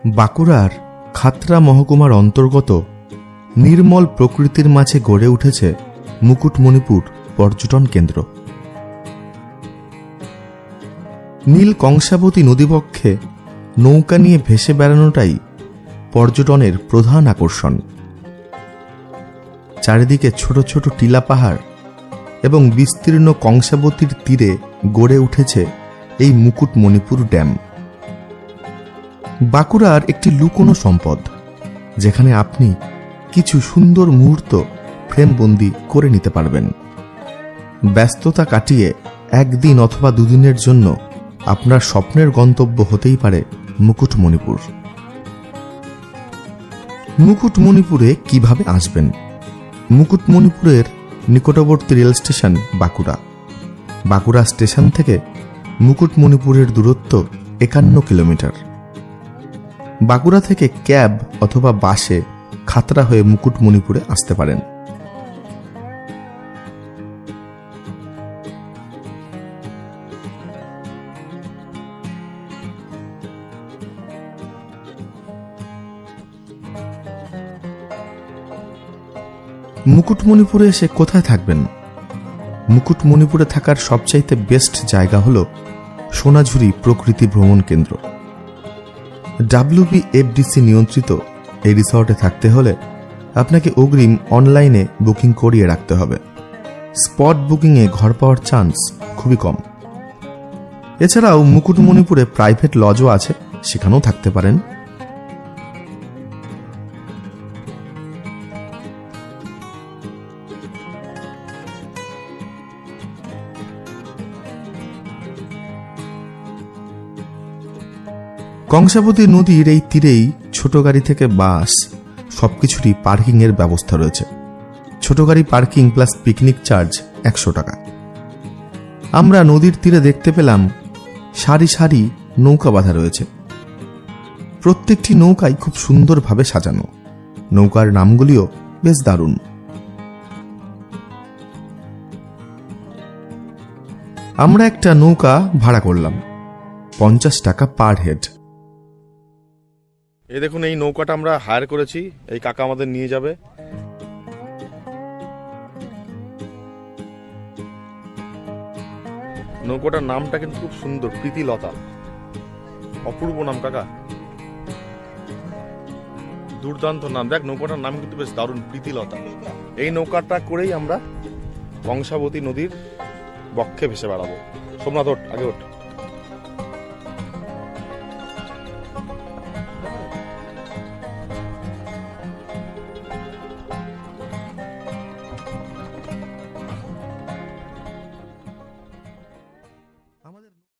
বাঁকুড়ার খাতড়া মহকুমার অন্তর্গত নির্মল প্রকৃতির মাঝে গড়ে উঠেছে মুকুটমণিপুর পর্যটন কেন্দ্র। নীল কংসাবতী নদীবক্ষে নৌকা নিয়ে ভেসে বেড়ানোটাই পর্যটনের প্রধান আকর্ষণ। চারিদিকে ছোট ছোট টিলা পাহাড় এবং বিস্তীর্ণ কংসাবতীর তীরে গড়ে উঠেছে এই মুকুটমণিপুর ড্যাম। বাঁকুড়ার একটি লুকোনো সম্পদ, যেখানে আপনি কিছু সুন্দর মুহূর্ত ফ্রেমবন্দি করে নিতে পারবেন। ব্যস্ততা কাটিয়ে একদিন অথবা দুদিনের জন্য আপনার স্বপ্নের গন্তব্য হতেই পারে মুকুটমণিপুর। মুকুটমণিপুরে কিভাবে আসবেন? মুকুটমণিপুরের নিকটবর্তী rail station Bankura. Bankura station থেকে মুকুটমণিপুরের দূরত্ব 51 কিলোমিটার। বাঁকুড়া থেকে ক্যাব অথবা বাসে খাতড়া হয়ে মুকুটমণিপুরে আসতে পারেন। মুকুটমণিপুরে এসে কোথায় থাকবেন? মুকুটমণিপুরে থাকার সবচাইতে বেস্ট জায়গা হল সোনাঝুরি প্রকৃতি ভ্রমণ কেন্দ্র। WBFDC নিয়ন্ত্রিত এই রিসর্টে থাকতে হলে আপনাকে অগ্রিম অনলাইনে বুকিং করিয়ে রাখতে হবে। স্পট বুকিংয়ে ঘর পাওয়ার চান্স খুবই কম। এছাড়াও মুকুটমণিপুরে প্রাইভেট লজও আছে, সেখানেও থাকতে পারেন। কংসাবতী নদীর এই তীরেই ছোট গাড়ি থেকে বাস সবকিছুরই পার্কিং এর ব্যবস্থা রয়েছে। ছোট গাড়ি পার্কিং প্লাস পিকনিক চার্জ 100 টাকা। আমরা নদীর তীরে দেখতে পেলাম সারি সারি নৌকা বাঁধা রয়েছে। প্রত্যেকটি নৌকাই খুব সুন্দরভাবে সাজানো। নৌকার নামগুলিও বেশ দারুণ। আমরা একটা নৌকা ভাড়া করলাম, 50 টাকা পার হেড। এই দেখুন, এই নৌকাটা আমরা হায়ার করেছি, এই কাকা আমাদের নিয়ে যাবে। নৌকাটার নামটা কিন্তু খুব সুন্দর, প্রীতিলতা। অপূর্ব নাম কাকা, দুর্দান্ত নাম। দেখ, নৌকাটার নাম কিন্তু বেশ দারুণ, প্রীতিলতা। এই নৌকাটা করেই আমরা কংসাবতী নদীর বক্ষে ভেসে বেড়াবো। সোমনাথ ওঠ, আগে ওঠ।